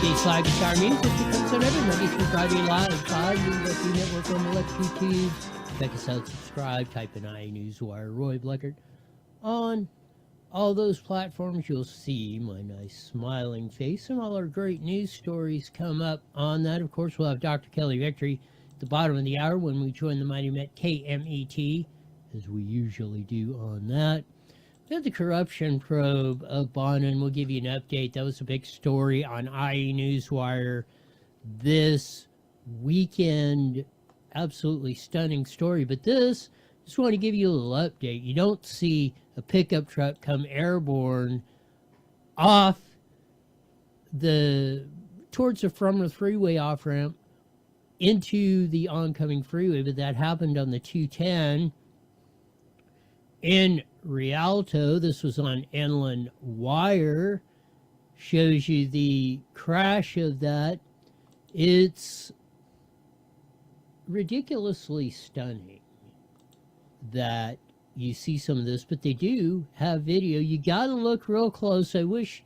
Live Guitar Music that comes out every Monday through Friday live. The network on the YouTube. Check us out, subscribe, type in iNewsWire, Roy Bleckert. On all those platforms, you'll see my nice smiling face, and all our great news stories come up on that. Of course, we'll have Dr. Kelly Victory at the bottom of the hour when we join the Mighty Met KMET, as we usually do on that. We had the corruption probe of Bonin. We'll give you an update. That was a big story on iNewsWire this weekend. Absolutely stunning story. But this, just want to give you a little update. You don't see a pickup truck come airborne off towards the Frommer Freeway off-ramp into the oncoming freeway, but that happened on the 210 in Rialto. This was on Inland Wire. Shows you the crash of that. It's ridiculously stunning that you see some of this, but they do have video. You gotta look real close. I wish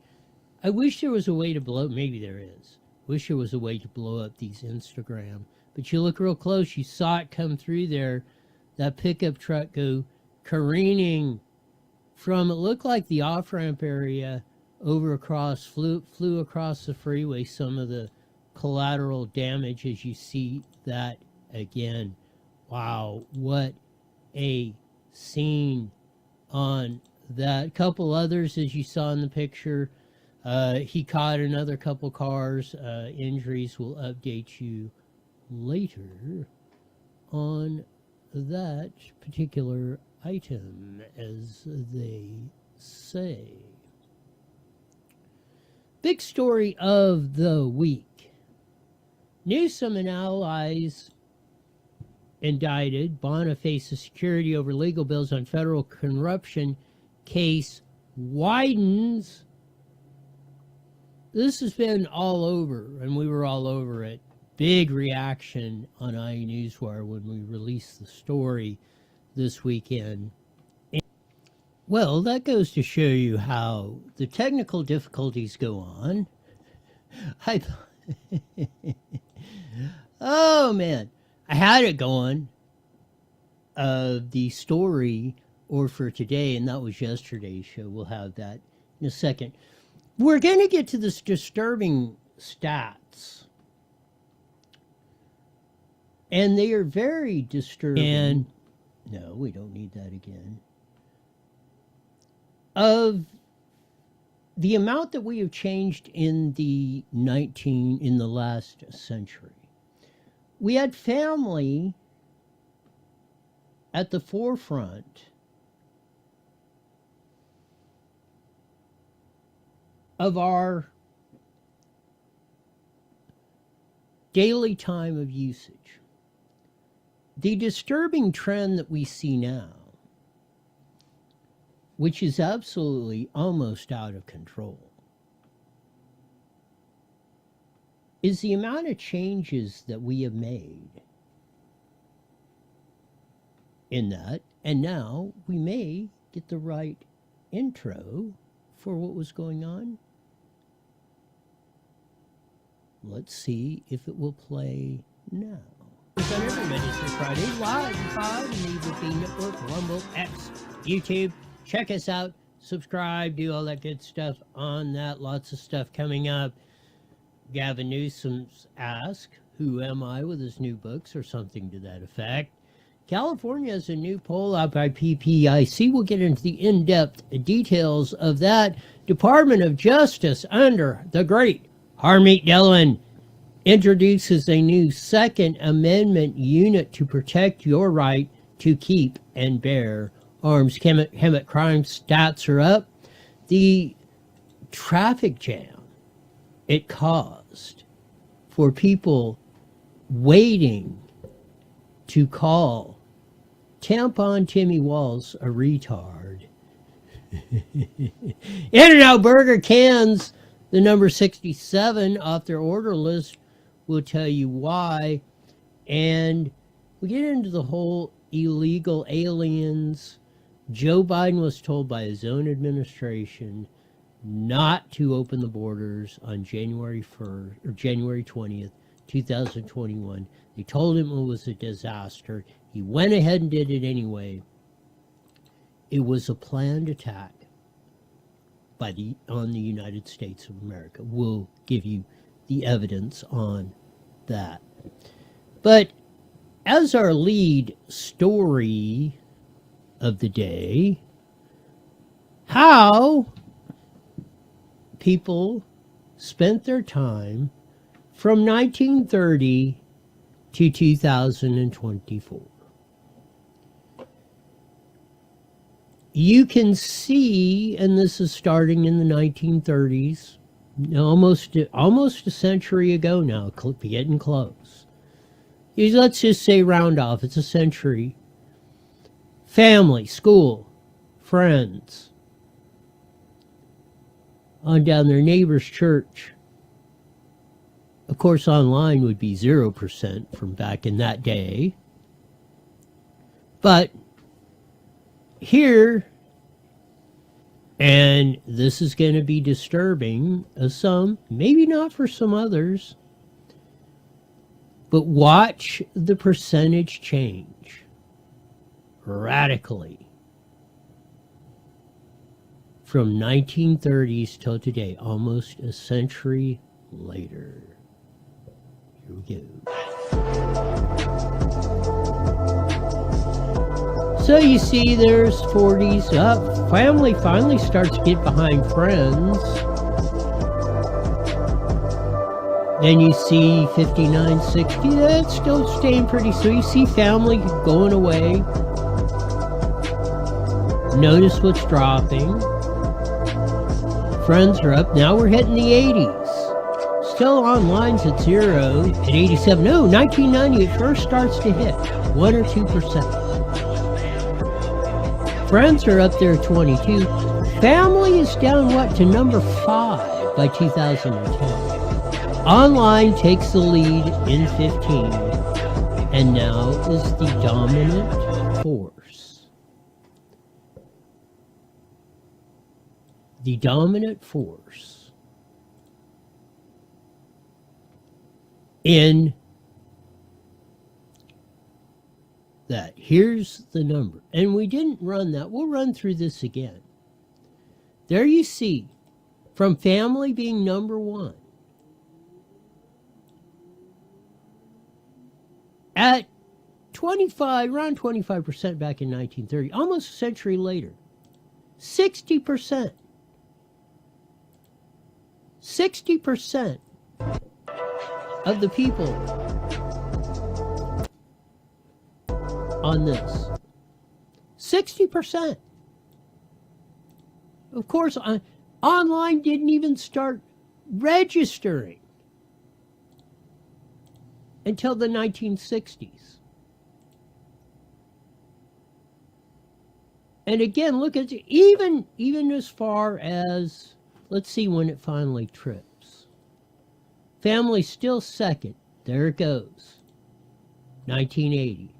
there was a way to blow, maybe there is. Wish there was a way to blow up these Instagram. But you look real close, you saw it come through there, that pickup truck go careening from, it looked like the off-ramp area over across, flew across the freeway. Some of the collateral damage as you see that again. Wow, what a scene on that. Couple others, as you saw in the picture. He caught another couple cars. Injuries, will update you later on that particular item, as they say. Big story of the week. Newscom and allies indicted. Bona faces security over legal bills on federal corruption case widens. This has been all over, and we were all over it. Big reaction on iNewsWire when we released the story this weekend. Well, that goes to show you how the technical difficulties go on. Oh, man. I had it going, the story, or for today, and that was yesterday's show. We'll have that in a second. We're going to get to this disturbing stats. And they are very disturbing. And no, we don't need that again. Of the amount that we have changed in the last century. We had family at the forefront of our daily time of usage. The disturbing trend that we see now, which is absolutely almost out of control, is the amount of changes that we have made in that. And now we may get the right intro for what was going on. Let's see if it will play now. It's on every Monday through Friday, live at 5 in the VEIWING Network, Rumble, X, YouTube. Check us out, subscribe, do all that good stuff on that. Lots of stuff coming up. Gavin Newsom's Ask, Who Am I, with his new books or something to that effect. California has a new poll out by PPIC. We'll get into the in-depth details of that. Department of Justice under the great Harmeet Dillon introduces a new Second Amendment unit to protect your right to keep and bear arms. Hemet crime stats are up. The traffic jam it caused for people waiting to call Tampon Timmy Walls a retard. In-N-Out Burger cans the number 67 off their order list. We'll tell you why. And we get into the whole illegal aliens. Joe Biden was told by his own administration not to open the borders on January 1st or January 20th, 2021. They told him it was a disaster. He went ahead and did it anyway. It was a planned attack on the United States of America. We'll give you the evidence on that. But as our lead story of the day, how people spent their time from 1930 to 2024. You can see, and this is starting in the 1930s, almost a century ago now, getting close. Let's just say round off, it's a century. Family, school, friends, on down their neighbor's church. Of course, online would be 0% from back in that day. But here, and this is going to be disturbing to some, maybe not for some others, but watch the percentage change radically from 1930s till today, almost a century later. Here we go. So you see there's 40s up. Family finally starts to get behind friends. Then you see 59, 60, that's still staying pretty. So you see family going away. Notice what's dropping. Friends are up. Now we're hitting the 80s. Still online's at 0 at 87. No, 1990 it first starts to hit 1 or 2%. Friends are up there at 22. Family is down, to number 5 by 2010. Online takes the lead in 15 and now is the dominant force. The dominant force in that. Here's the number. And we didn't run that. We'll run through this again. There you see, from family being number 1, at 25, around 25% back in 1930, almost a century later, 60%. 60% of the people on this. 60%. Of course, online didn't even start registering until the 1960s. And again, look at even as far as, let's see when it finally trips. Family still second. There it goes. 1980.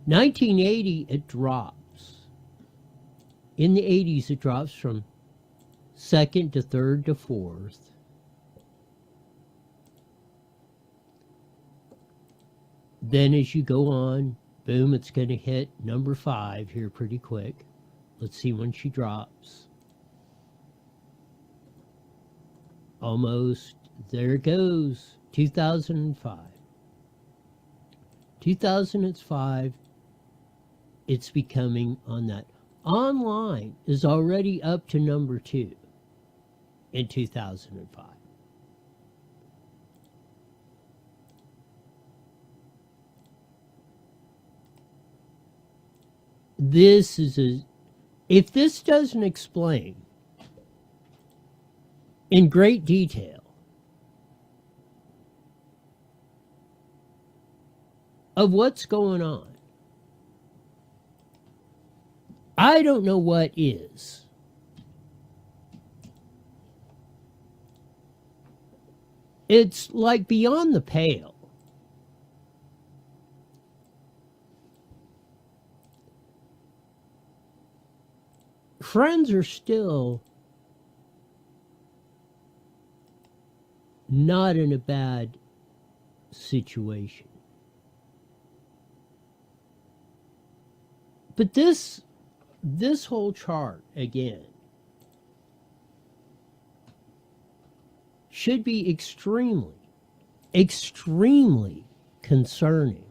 1980, it drops. In the 80s, it drops from second to third to fourth. Then as you go on, boom, it's going to hit number 5 here pretty quick. Let's see when she drops. Almost, there it goes, 2005. 2005, it's becoming on that. Online is already up to number 2 in 2005. This is if this doesn't explain in great detail of what's going on, I don't know what is. It's like beyond the pale. Friends are still not in a bad situation. But this whole chart, again, should be extremely, extremely concerning.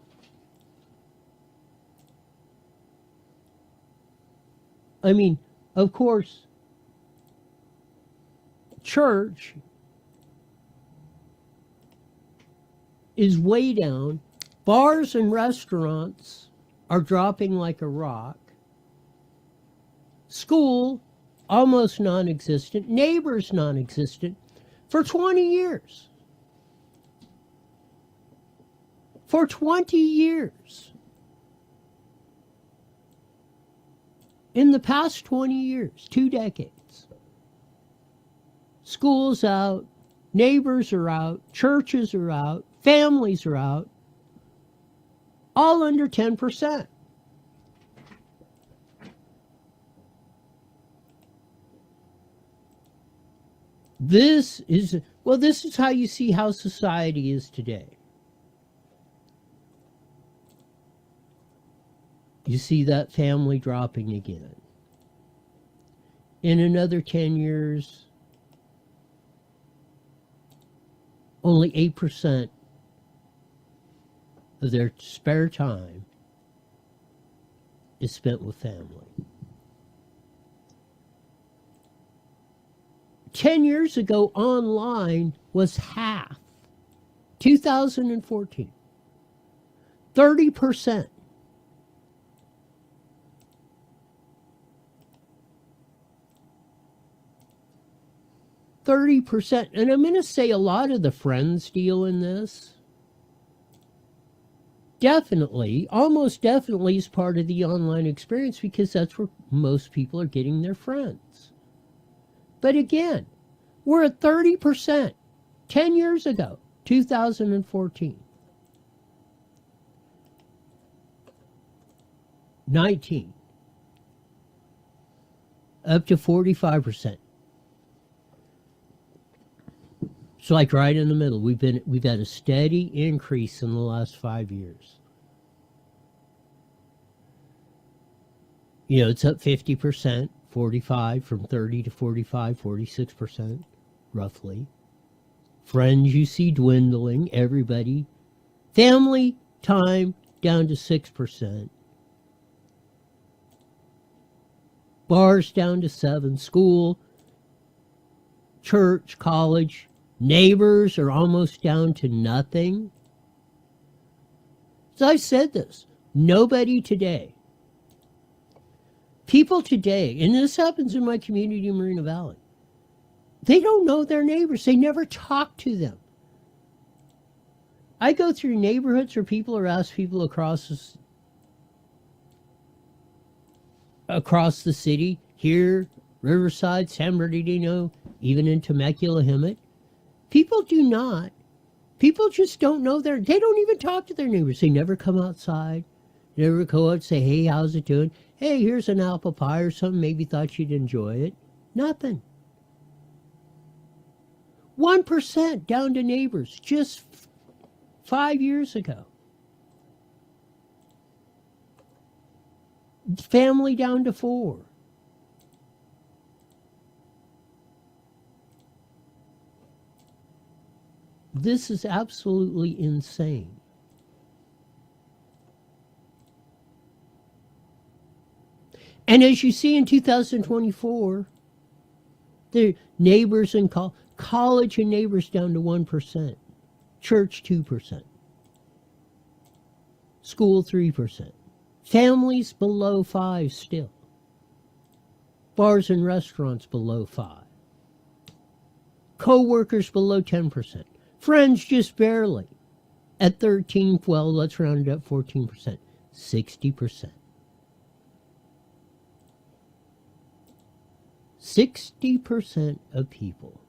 I mean, of course, church is way down. Bars and restaurants are dropping like a rock. School, almost non-existent. Neighbors, non-existent. For 20 years. For 20 years. In the past 20 years, 2 decades. Schools out, neighbors are out, churches are out, families are out, all under 10%. This is how you see how society is today. You see that family dropping again. In another 10 years, only 8% of their spare time is spent with family. 10 years ago, online was half. 2014. 30%. And I'm going to say a lot of the friends deal in this. Definitely, almost definitely is part of the online experience because that's where most people are getting their friends. But again, we're at 30% 10 years ago, 2014. 19. Up to 45%. It's like right in the middle. We've had a steady increase in the last 5 years. You know, it's up 50%, 45 from 30 to 45, 46%, roughly. Friends you see dwindling, everybody. Family time down to 6%. Bars down to 7%. School, church, college, neighbors are almost down to nothing. So I've said this. Nobody today. People today, and this happens in my community in Moreno Valley, they don't know their neighbors. They never talk to them. I go through neighborhoods where people are asked people across the city, here, Riverside, San Bernardino, even in Temecula, Hemet. People just don't know they don't even talk to their neighbors. They never come outside, never go out and say, hey, how's it doing? Hey, here's an apple pie or something, maybe thought you'd enjoy it. Nothing. 1% down to neighbors just 5 years ago. Family down to 4. This is absolutely insane. And as you see in 2024, the neighbors and college and neighbors down to 1%, church 2%, school 3%, families below 5 still, bars and restaurants below 5, co-workers below 10%, friends just barely at 13, well, let's round it up 14%, 60%. 60% of people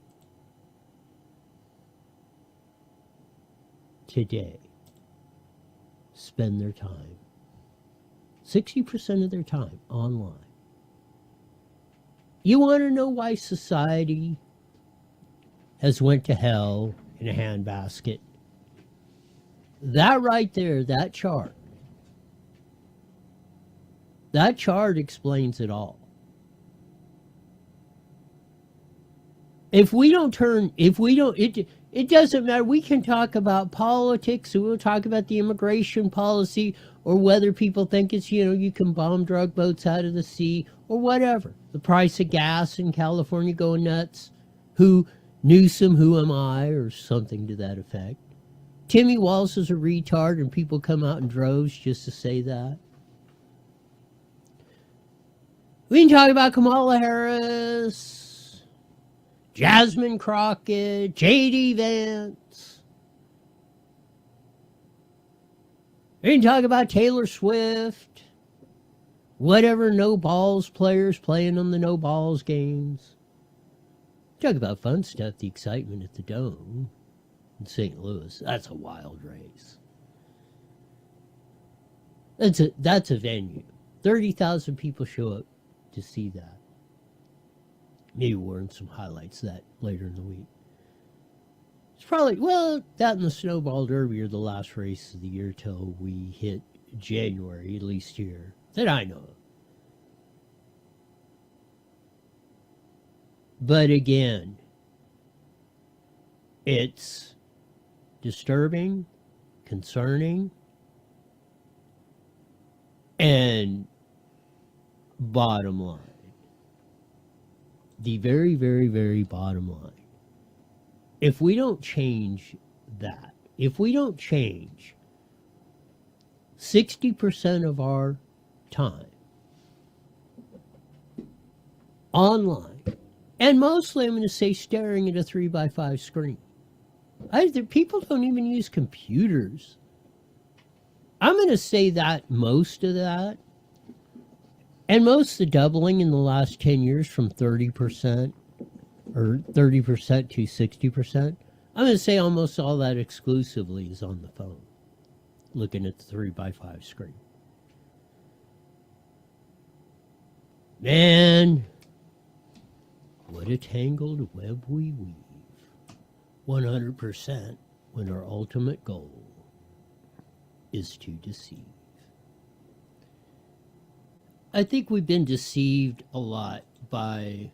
today spend their time, 60% of their time online. You want to know why society has went to hell in a handbasket. That right there, that chart explains it all. It doesn't matter. We can talk about politics, and we'll talk about the immigration policy, or whether people think it's, you can bomb drug boats out of the sea, or whatever. The price of gas in California going nuts. Newsom, who am I, or something to that effect. Timmy Walz is a retard, and people come out in droves just to say that. We can talk about Kamala Harris, Jasmine Crockett, J.D. Vance. We can talk about Taylor Swift, whatever no balls players playing on the no balls games. Talk about fun stuff, the excitement at the Dome in St. Louis. That's a wild race. That's a venue. 30,000 people show up to see that. Maybe we're in some highlights of that later in the week. It's probably, that and the Snowball Derby are the last race of the year till we hit January, at least here, that I know of. But again, it's disturbing, concerning, and bottom line. The very, very, very bottom line. If we don't change that, if we don't change 60% of our time online, and mostly I'm going to say staring at a 3x5 screen. People don't even use computers. I'm going to say that most of that, and most of the doubling in the last 10 years from 30% or 30% to 60%, I'm going to say almost all that exclusively is on the phone, looking at the 3x5 screen. Man, what a tangled web we weave. 100% when our ultimate goal is to deceive. I think we've been deceived a lot by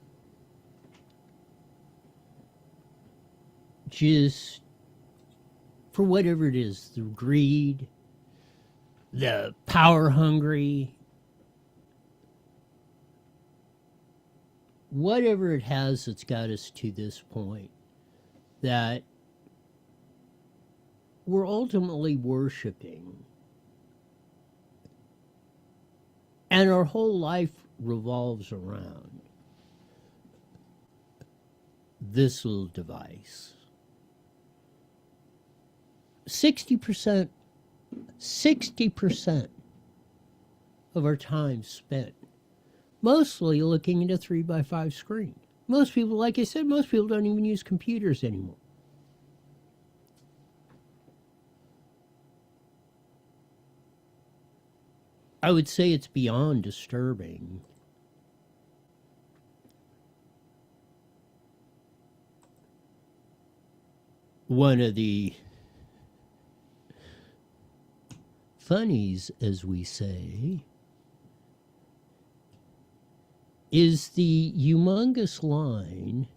just, for whatever it is, the greed, the power hungry, whatever it has that's got us to this point, that we're ultimately worshiping, and our whole life revolves around this little device. 60% of our time spent mostly looking at a 3x5 screen. Most people, like I said, most people don't even use computers anymore. I would say it's beyond disturbing. One of the funnies, as we say, is the humongous line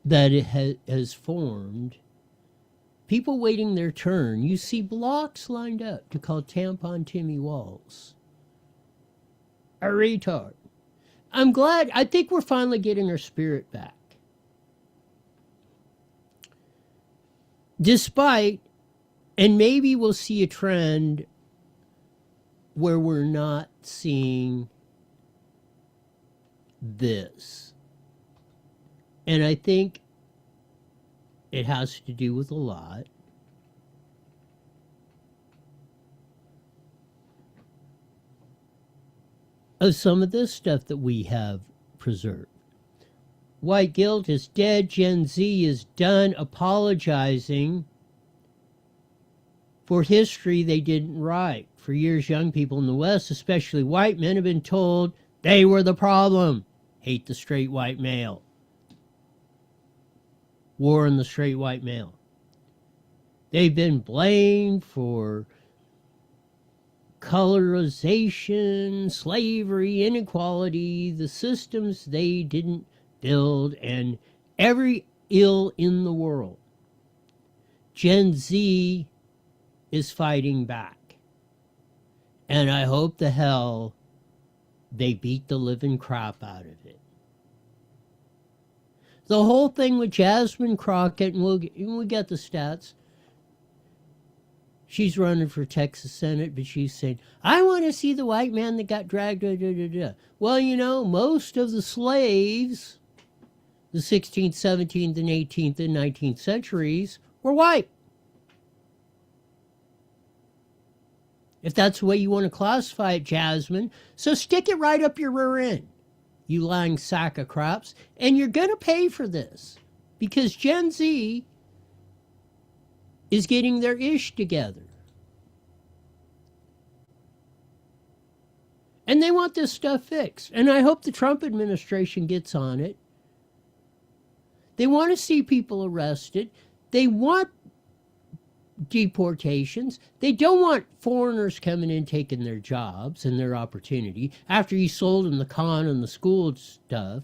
that it has formed. People waiting their turn. You see blocks lined up to call Tampon Timmy Walz a retard. I'm glad. I think we're finally getting our spirit back. Despite, and maybe we'll see a trend where we're not seeing this. And I think it has to do with a lot. Of some of this stuff that we have preserved. White guilt is dead. Gen Z is done apologizing for history they didn't write. For years, young people in the West, especially white men, have been told they were the problem. Hate the straight white male. war on the straight white male. They've been blamed for colorization, slavery, inequality, the systems they didn't build, and every ill in the world. Gen Z is fighting back. And I hope the hell they beat the living crap out of it. The whole thing with Jasmine Crockett, and we'll get the stats. She's running for Texas Senate, but she's saying, I want to see the white man that got dragged. Well, you know, most of the slaves, the 16th, 17th, and 18th, and 19th centuries, were white. If that's the way you want to classify it, Jasmine, so stick it right up your rear end, you lying sack of craps, and you're going to pay for this because Gen Z is getting their ish together. And they want this stuff fixed. And I hope the Trump administration gets on it. They want to see people arrested. They want deportations. They don't want foreigners coming in taking their jobs and their opportunity after you sold them the con and the school stuff.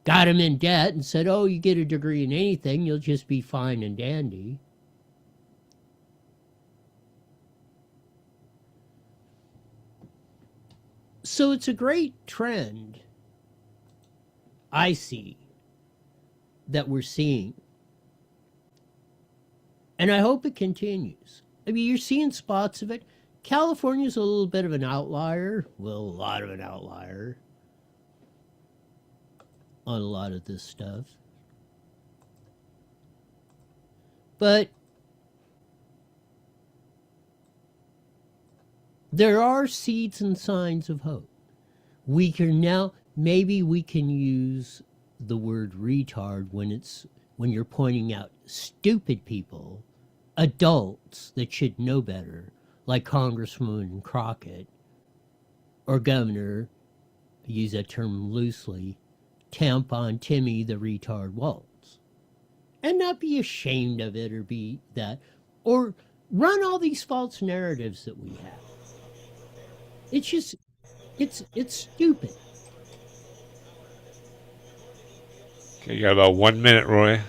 Got them in debt and said, oh, you get a degree in anything, you'll just be fine and dandy. So it's a great trend, I see, that we're seeing. And I hope it continues. I mean, you're seeing spots of it. California's a little bit of an outlier. Well, a lot of an outlier on a lot of this stuff. But there are seeds and signs of hope. We can now, maybe we can use the word retard when you're pointing out stupid people, adults that should know better, like Congresswoman Crockett or Governor, I use that term loosely, Tampon Timmy the retard Waltz. And not be ashamed of it or be that, or run all these false narratives that we have. It's just, it's stupid. Okay, you got about 1 minute, Roy.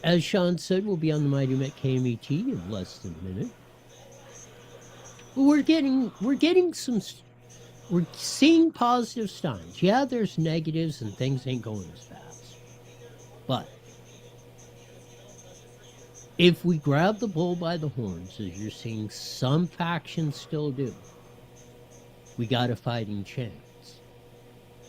As Sean said, we'll be on the Mighty Met KMET in less than a minute. But we're seeing positive signs. Yeah, there's negatives and things ain't going as fast. But if we grab the bull by the horns, as you're seeing some factions still do, we got a fighting chance.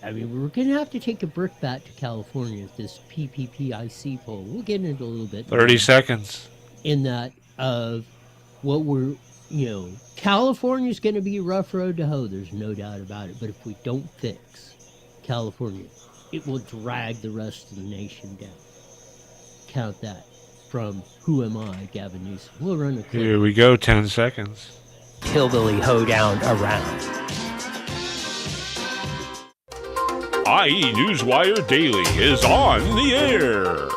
I mean, we're going to have to take a brickbat to California at this PPPIC poll. We'll get into a little bit. 30 seconds. In that of what we're, California's going to be a rough road to hoe. There's no doubt about it. But if we don't fix California, it will drag the rest of the nation down. Count that from Who Am I, Gavin Newsom. We'll run a clip. Here we go, 10 seconds. Hillbilly hoedown around. IE Newswire Daily is on the air.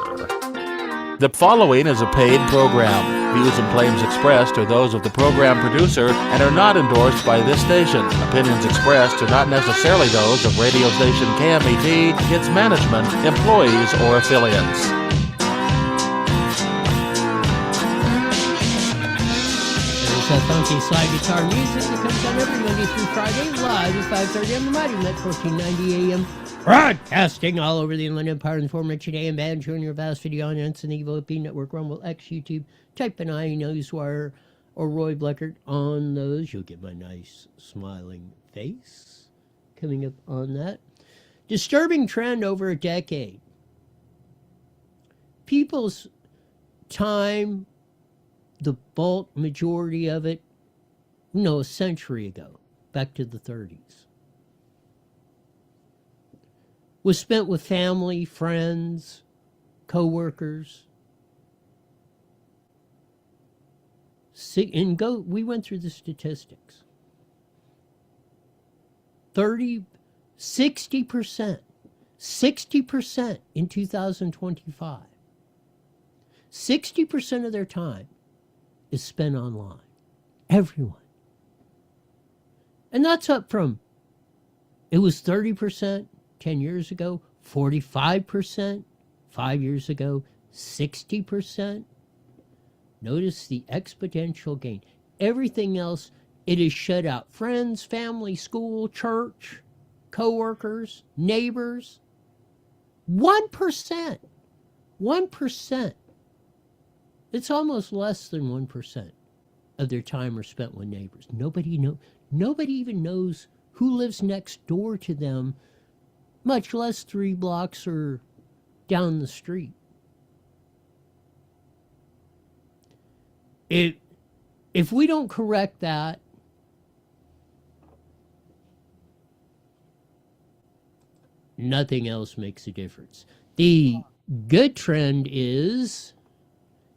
The following is a paid program. Views and claims expressed are those of the program producer and are not endorsed by this station. Opinions expressed are not necessarily those of radio station KMET, its management, employees, or affiliates. There's that funky slide guitar music that comes on every Monday through Friday, live at 5:30 on the Mighty Met 1490 AM. Broadcasting all over the Inland Empire in the form of today and band, join your vast video audience and the Evil P Network, Rumble, X, YouTube. Type an IE Newswire or Roy Bleckert on those. You'll get my nice smiling face coming up on that. Disturbing trend over a decade. People's time, the bulk majority of it, a century ago, back to the 30s. Was spent with family, friends, co-workers. We went through the statistics. 60% in 2025. 60% of their time is spent online. Everyone. And that's up from, it was 30% 10 years ago, 45% 5 years ago, 60%. Notice the exponential gain. Everything else, it is shut out. Friends, family, school, church, co-workers, neighbors. 1%. 1%. It's almost less than 1% of their time are spent with neighbors. Nobody even knows who lives next door to them, much less 3 blocks or down the street. If we don't correct that, nothing else makes a difference. The good trend is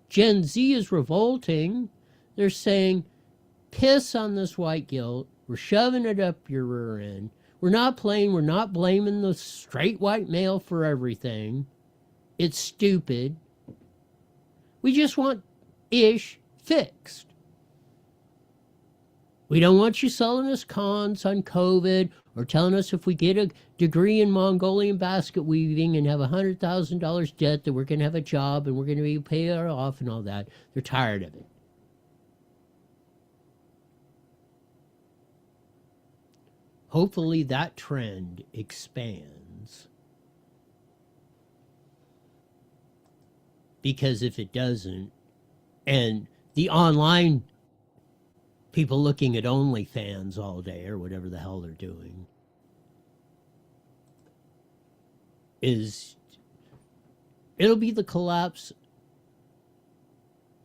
Gen Z is revolting. They're saying, piss on this white guilt. We're shoving it up your rear end. We're not blaming the straight white male for everything. It's stupid. We just want ish fixed. We don't want you selling us cons on COVID or telling us if we get a degree in Mongolian basket weaving and have $100,000 debt that we're going to have a job and we're going to be paid off and all that. They're tired of it. Hopefully that trend expands. Because if it doesn't, and the online people looking at OnlyFans all day or whatever the hell they're doing it'll be the collapse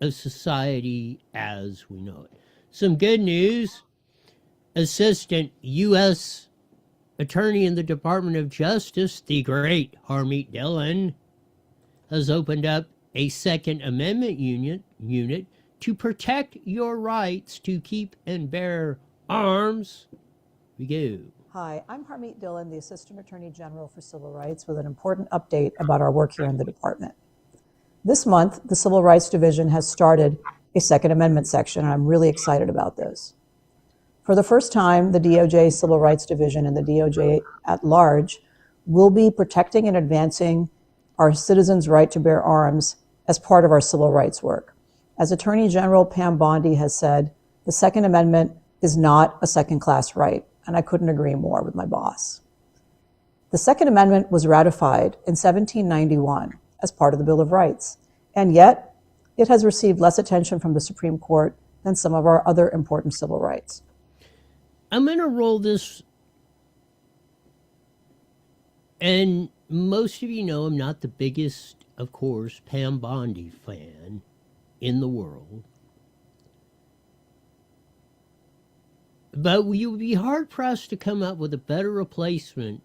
of society as we know it. Some good news. Assistant U.S. Attorney in the Department of Justice, the great Harmeet Dillon, has opened up a Second Amendment unit to protect your rights to keep and bear arms. We go. Hi, I'm Harmeet Dillon, the Assistant Attorney General for Civil Rights, with an important update about our work here in the department. This month, the Civil Rights Division has started a Second Amendment section, and I'm really excited about this. For the first time, the DOJ Civil Rights Division and the DOJ at large will be protecting and advancing our citizens' right to bear arms as part of our civil rights work. As Attorney General Pam Bondi has said, the Second Amendment is not a second-class right, and I couldn't agree more with my boss. The Second Amendment was ratified in 1791 as part of the Bill of Rights, and yet it has received less attention from the Supreme Court than some of our other important civil rights. I'm going to roll this, and most of you know I'm not the biggest, of course, Pam Bondi fan in the world. But you would be hard-pressed to come up with a better replacement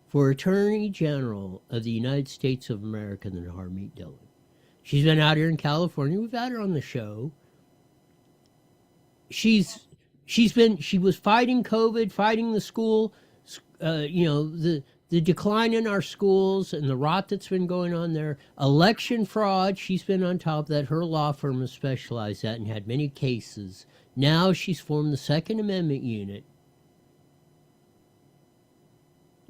for Attorney General of the United States of America than Harmeet Dillon. She's been out here in California. We've had her on the show. She was fighting COVID, fighting the school, the decline in our schools and the rot that's been going on there. Election fraud, she's been on top of that. Her law firm has specialized that and had many cases. Now she's formed the Second Amendment unit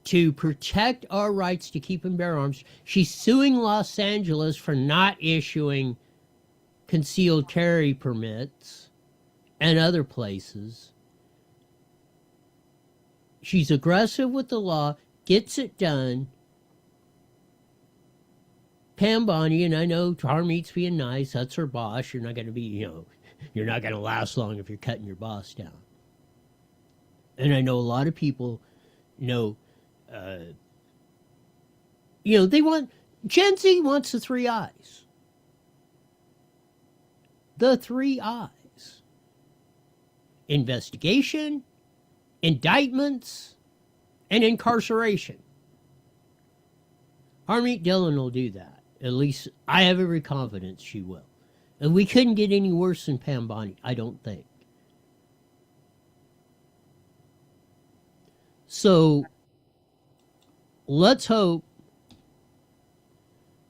to protect our rights to keep and bear arms. She's suing Los Angeles for not issuing concealed carry permits and other places. She's aggressive with the law, gets it done. Pam Bondi, and I know Harmeet's being nice, that's her boss. You're not going to be, you're not going to last long if you're cutting your boss down. And I know a lot of people, they want, Gen Z wants the 3 I's. The 3 I's. Investigation, indictments, and incarceration. Harmeet Dillon will do that. At least I have every confidence she will. And we couldn't get any worse than Pam Bondi, I don't think. So let's hope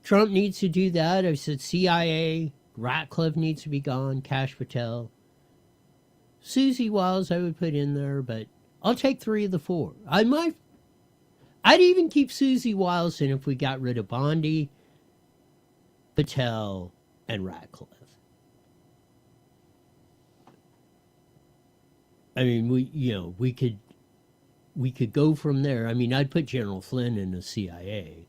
Trump needs to do that. I said CIA, Ratcliffe needs to be gone, Kash Patel. Susie Wiles I would put in there, but I'll take 3 of the 4. I'd even keep Susie Wiles in if we got rid of Bondi, Patel, and Ratcliffe. I mean, we could go from there. I mean, I'd put General Flynn in the CIA.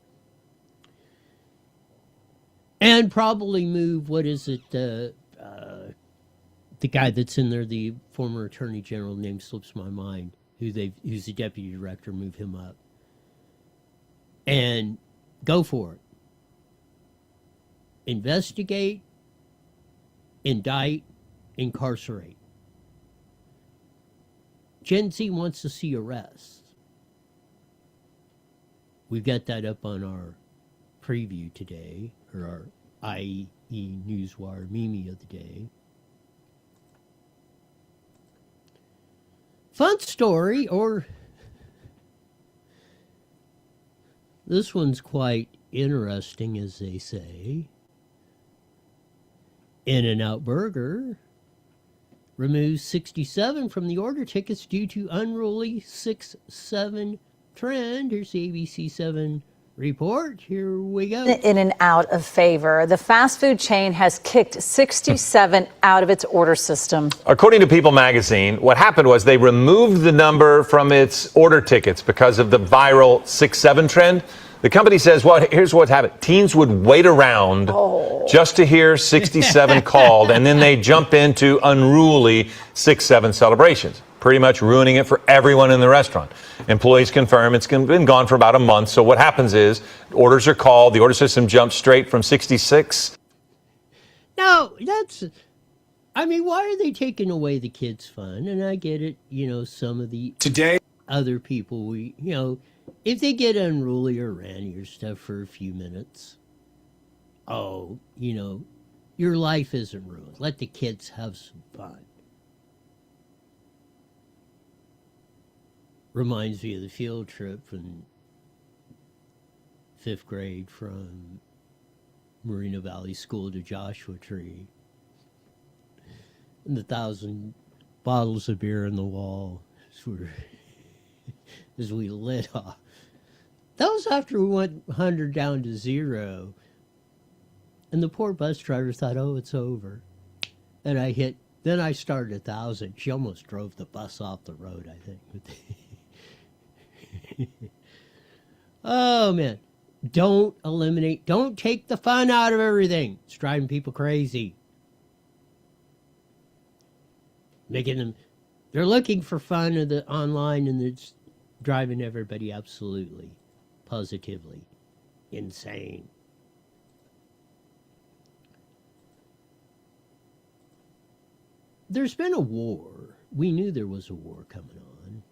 And probably move, what is it, the guy that's in there, the former Attorney General, name slips my mind, who's the Deputy Director, move him up. And go for it. Investigate, indict, incarcerate. Gen Z wants to see arrests. We've got that up on our preview today, or our IE Newswire Mimi of the day. Fun story, or this one's quite interesting, as they say. In-N-Out Burger removes 67 from the order tickets due to unruly 6-7 trend. Here's the ABC7 report. Here we go. In and out of favor. The fast food chain has kicked 67 out of its order system. According to People magazine, what happened was they removed the number from its order tickets because of the viral 6-7 trend. The company says, well, here's what happened. Teens would wait around just to hear 67 called, and then they jump into unruly 6-7 celebrations, pretty much ruining it for everyone in the restaurant. Employees confirm it's been gone for about a month. So what happens is orders are called. The order system jumps straight from 66. No, I mean, why are they taking away the kids' fun? And I get it, some of the other people, if they get unruly or ranty or stuff for a few minutes, your life isn't ruined. Let the kids have some fun. Reminds me of the field trip from 5th grade from Moreno Valley School to Joshua Tree. And the 1,000 bottles of beer in the wall as we lit off. That was after we went 100 down to 0. And the poor bus driver thought, it's over. And then I started 1,000. She almost drove the bus off the road, I think. Oh, man. Don't take the fun out of everything. It's driving people crazy. They're looking for fun online, and it's driving everybody absolutely, positively insane. There's been a war. We knew there was a war coming on.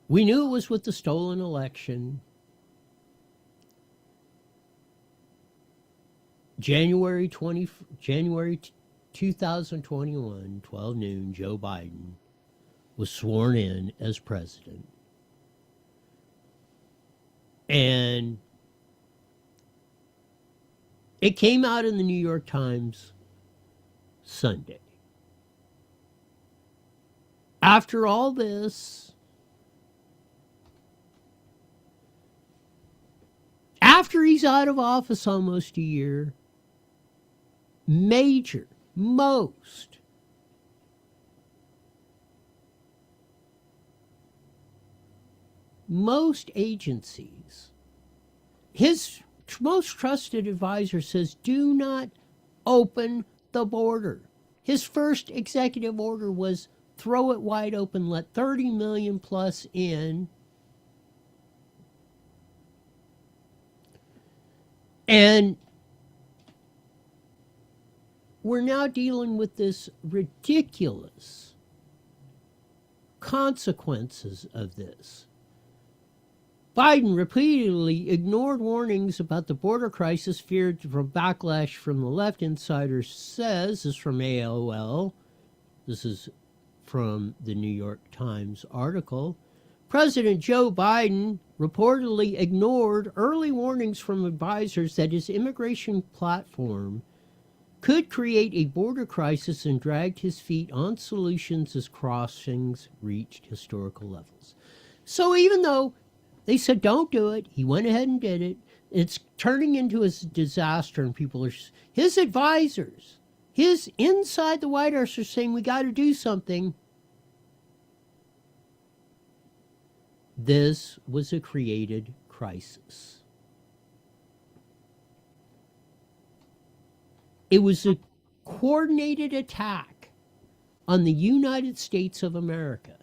We knew it was with the stolen election. January 2021, 12 noon, Joe Biden was sworn in as president. And it came out in the New York Times Sunday. After all this, after he's out of office almost a year, most agencies, his most trusted advisor says, do not open the border. His first executive order was throw it wide open, let 30 million plus in. And we're now dealing with this ridiculous consequences of this. Biden repeatedly ignored warnings about the border crisis, feared from backlash from the left. Insider says, this is from AOL. This is from the New York Times article. President Joe Biden reportedly ignored early warnings from advisors that his immigration platform could create a border crisis and dragged his feet on solutions as crossings reached historical levels. So even though they said don't do it, he went ahead and did it. It's turning into a disaster, and people are, his advisors, his inside the White House are saying we got to do something. This was a created crisis. It was a coordinated attack on the United States of America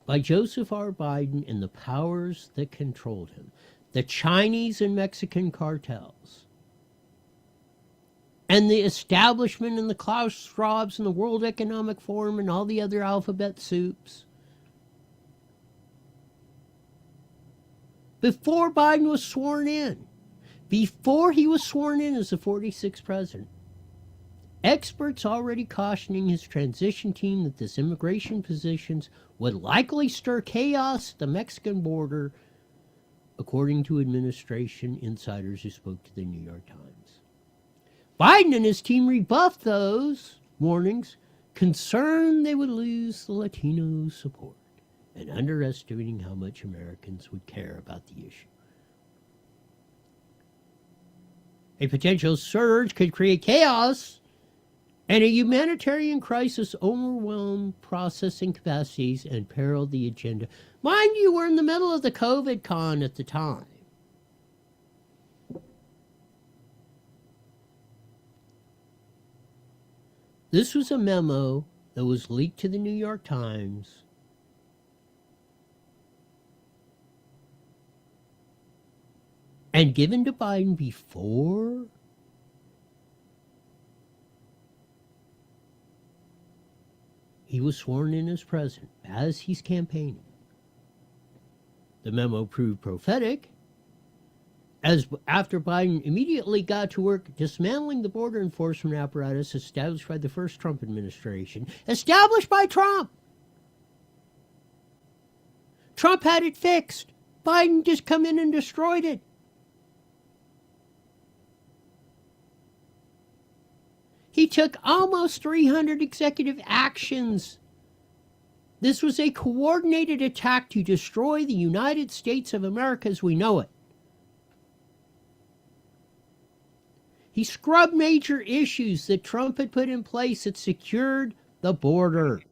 by Joseph R. Biden and the powers that controlled him, the Chinese and Mexican cartels, and the establishment and the Klaus Schwabs and the World Economic Forum and all the other alphabet soups. Before Biden was sworn in, before he was sworn in as the 46th president, experts already cautioning his transition team that this immigration positions would likely stir chaos at the Mexican border, according to administration insiders who spoke to the New York Times. Biden and his team rebuffed those warnings, concerned they would lose the Latino support and underestimating how much Americans would care about the issue. A potential surge could create chaos and a humanitarian crisis, overwhelm processing capacities, and peril the agenda. Mind you, we're in the middle of the COVID con at the time. This was a memo that was leaked to the New York Times and given to Biden before he was sworn in as president, as he's campaigning. The memo proved prophetic, as after Biden immediately got to work dismantling the border enforcement apparatus established by the first Trump administration, established by Trump. Trump had it fixed. Biden just come in and destroyed it. He took almost 300 executive actions. This was a coordinated attack to destroy the United States of America as we know it. He scrubbed major issues that Trump had put in place that secured the border.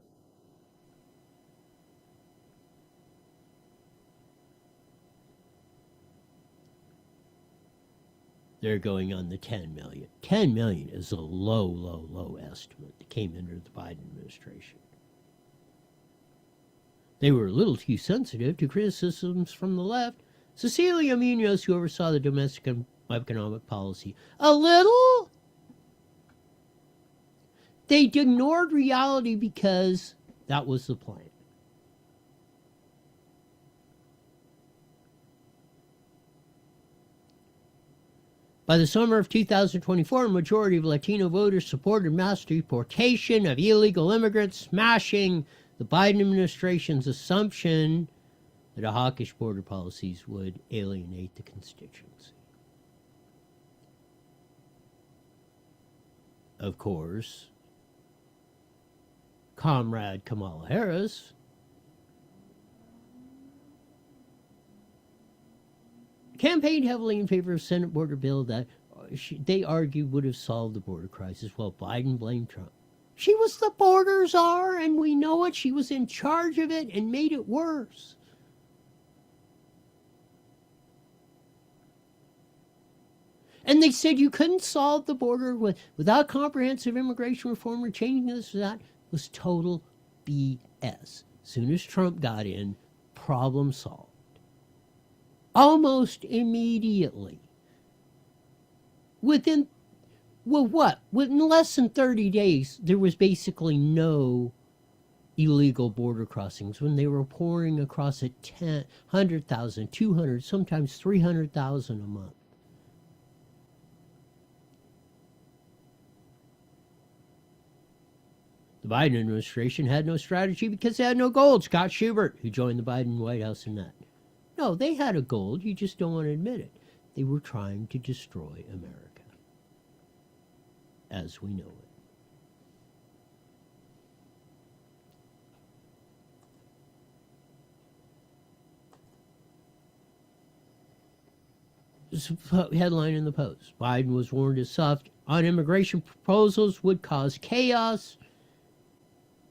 They're going on the 10 million. 10 million is a low estimate that came under the Biden administration. They were a little too sensitive to criticisms from the left. Cecilia Munoz, who oversaw the domestic and economic policy, a little. They ignored reality because that was the plan. By the summer of 2024, a majority of Latino voters supported mass deportation of illegal immigrants, smashing the Biden administration's assumption that a hawkish border policies would alienate the constituency. Of course, Comrade Kamala Harris campaigned heavily in favor of a Senate border bill that they argued would have solved the border crisis, while Biden blamed Trump. She was the border czar, and we know it. She was in charge of it and made it worse. And they said you couldn't solve the border without comprehensive immigration reform or changing this or that. It was total BS. Soon as Trump got in, problem solved. Almost immediately. Within less than 30 days, there was basically no illegal border crossings when they were pouring across at 100,000, 200, sometimes 300,000 a month. The Biden administration had no strategy because they had no gold. Scott Schubert, who joined the Biden White House in that. No, they had a goal. You just don't want to admit it. They were trying to destroy America as we know it. This headline in the Post. Biden was warned his soft on immigration proposals would cause chaos.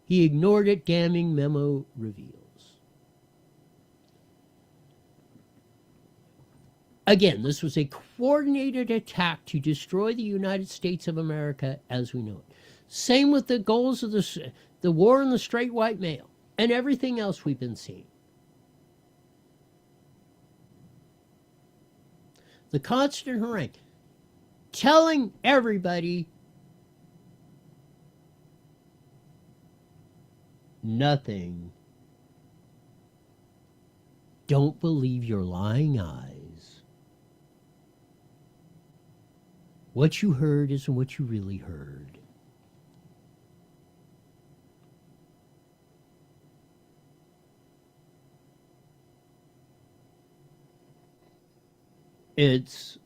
He ignored it, damning memo reveals. Again, this was a coordinated attack to destroy the United States of America as we know it. Same with the goals of the war on the straight white male and everything else we've been seeing. The constant harangue, telling everybody nothing. Don't believe your lying eyes. What you heard isn't what you really heard. It's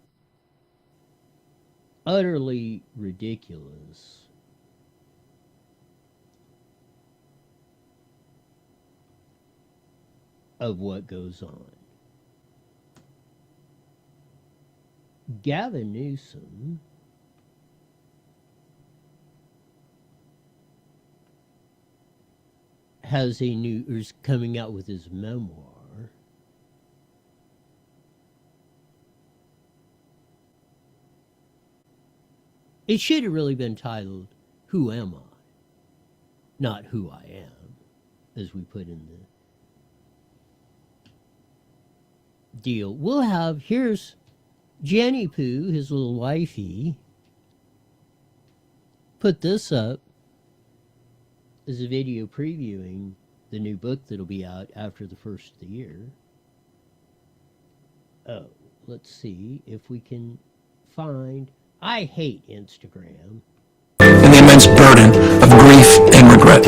utterly ridiculous. Of what goes on. Gavin Newsom is coming out with his memoir. It should have really been titled, Who Am I? Not Who I Am, as we put in the deal. We'll have, here's Jenny Pooh, his little wifey, put this up as a video previewing the new book that'll be out after the first of the year. Oh, let's see if we can find... I hate Instagram. And the immense burden of grief and regret.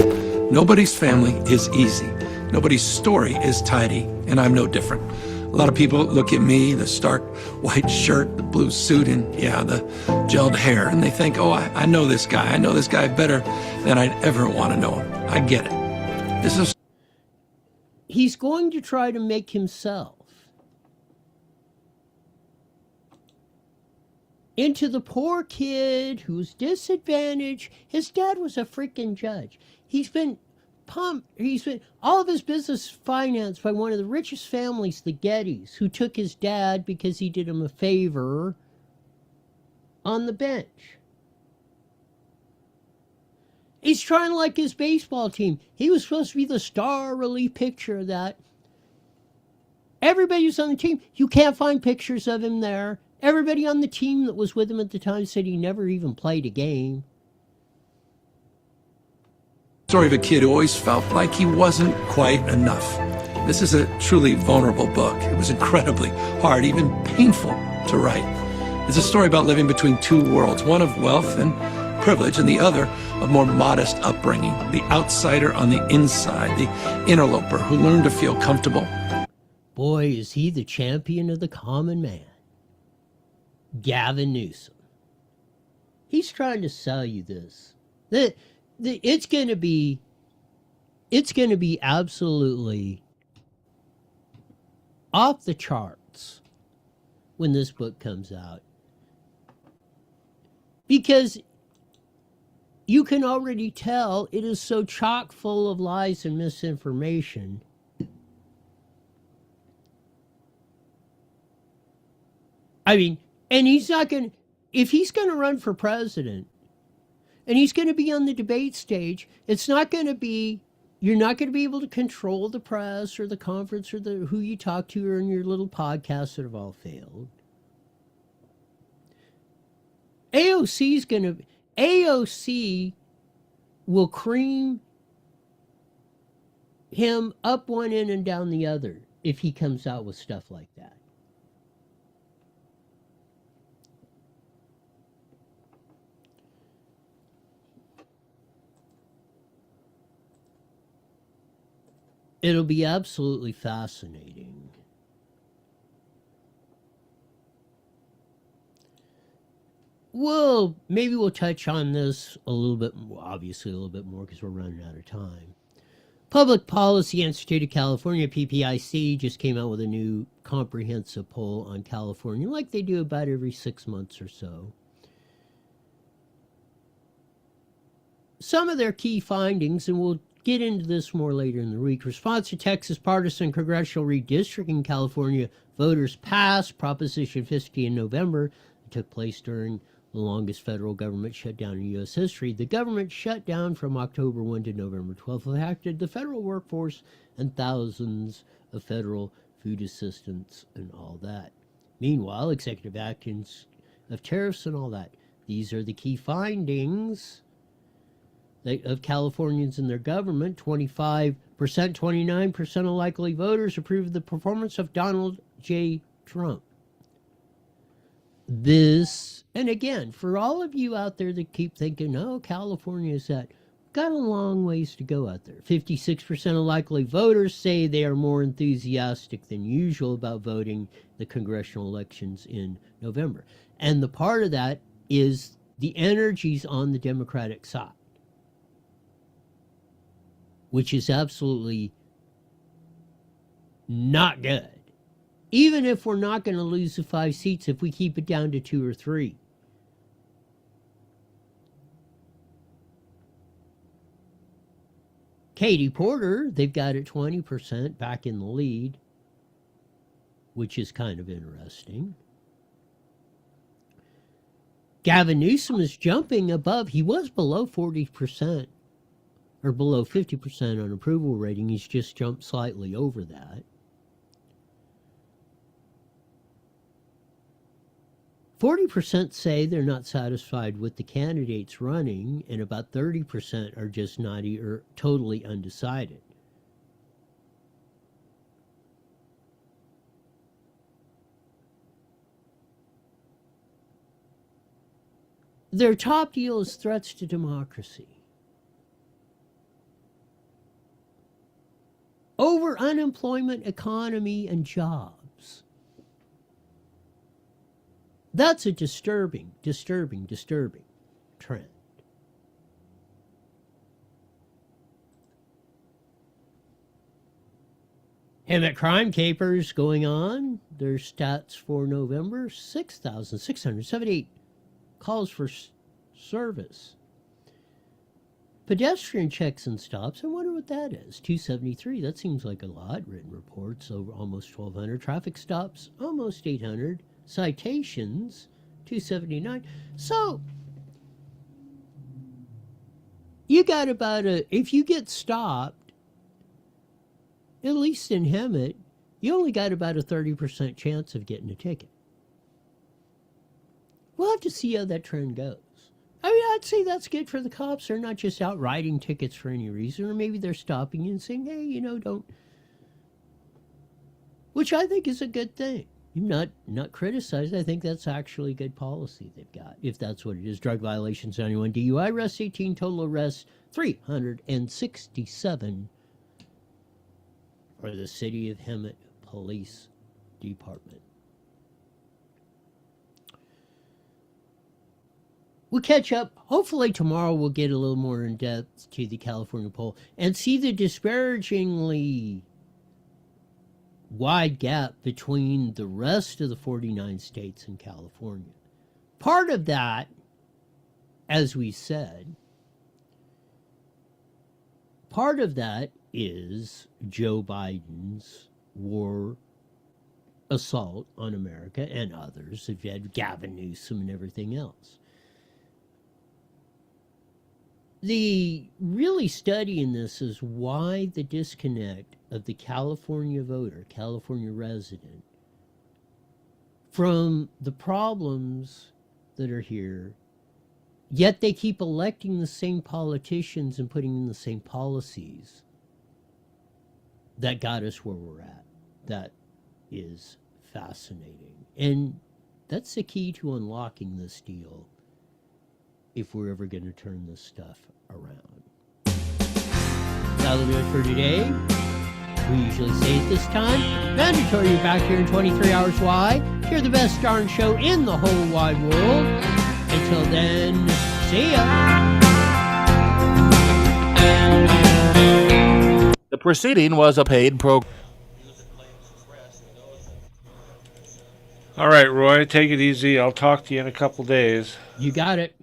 Nobody's family is easy. Nobody's story is tidy, and I'm no different. A lot of people look at me, the stark white shirt, the blue suit, and the gelled hair, and they think, oh, I know this guy. I know this guy better than I'd ever want to know him. I get it. He's going to try to make himself into the poor kid who's disadvantaged. His dad was a freaking judge. He's been pumped. He's been all of his business financed by one of the richest families, the Gettys, who took his dad because he did him a favor on the bench. He's trying to like his baseball team. He was supposed to be the star relief pitcher of that. Everybody who's on the team, you can't find pictures of him there. Everybody on the team that was with him at the time said he never even played a game. Story of a kid who always felt like he wasn't quite enough. This is a truly vulnerable book. It was incredibly hard, even painful to write. It's a story about living between two worlds, one of wealth and privilege and the other of more modest upbringing, the outsider on the inside, the interloper who learned to feel comfortable. Boy, is he the champion of the common man. Gavin Newsom. He's trying to sell you this. It's going to be absolutely off the charts when this book comes out. Because you can already tell it is so chock full of lies and misinformation. I mean, and he's not going to, if he's going to run for president and he's going to be on the debate stage, it's not going to be, you're not going to be able to control the press or the conference or who you talk to or in your little podcasts that have all failed. AOC will cream him up one end and down the other if he comes out with stuff like that. It'll be absolutely fascinating. Well, maybe we'll touch on this a little bit, obviously a little bit more because we're running out of time. Public Policy Institute of California, PPIC, just came out with a new comprehensive poll on California, like they do about every 6 months or so. Some of their key findings, and we'll get into this more later in the week. Response to Texas partisan congressional redistricting in California, voters passed Proposition 50 in November. It took place during the longest federal government shutdown in U.S. history. The government shutdown from October 1 to November 12th affected the federal workforce and thousands of federal food assistance and all that. Meanwhile, executive actions of tariffs and all that. These are the key findings of Californians and their government. 25%, 29% of likely voters approved the performance of Donald J. Trump. This, and again, for all of you out there that keep thinking, oh, California is that, got a long ways to go out there. 56% of likely voters say they are more enthusiastic than usual about voting the congressional elections in November. And the part of that is the energies on the Democratic side, which is absolutely not good. Even if we're not going to lose the 5 seats, if we keep it down to 2 or 3. Katie Porter, they've got it 20% back in the lead, which is kind of interesting. Gavin Newsom is jumping above. He was below 40%, or below 50% on approval rating. He's just jumped slightly over that. 40% say they're not satisfied with the candidates running, and about 30% are just not or totally undecided. Their top deal is threats to democracy. Over unemployment, economy, and jobs. That's a disturbing trend. Hemet crime capers going on. Their stats for November, 6,678 calls for service. Pedestrian checks and stops, I wonder what that is. 273, that seems like a lot. Written reports, over almost 1,200. Traffic stops, almost 800. Citations, 279. So, you got about if you get stopped, at least in Hemet, you only got about a 30% chance of getting a ticket. We'll have to see how that trend goes. I mean, I'd say that's good for the cops. They're not just out writing tickets for any reason, or maybe they're stopping you and saying, hey, don't. Which I think is a good thing. Not criticized. I think that's actually good policy they've got, if that's what it is. Drug violations, 91. DUI arrests, 18. Total arrests, 367 for the City of Hemet Police Department. We'll catch up. Hopefully tomorrow we'll get a little more in depth to the California poll and see the disparagingly wide gap between the rest of the 49 states and California. Part of that, as we said, part of that is Joe Biden's war assault on America and others. If you had Gavin Newsom and everything else. The really studying this is why the disconnect of the California voter, California resident, from the problems that are here, yet they keep electing the same politicians and putting in the same policies that got us where we're at. That is fascinating. And that's the key to unlocking this deal if we're ever going to turn this stuff around. That'll do it for today. We usually say at this time, mandatory you're back here in 23 Hours Why. Hear the best darn show in the whole wide world. Until then, see ya. The proceeding was a paid program. All right, Roy, take it easy. I'll talk to you in a couple days. You got it.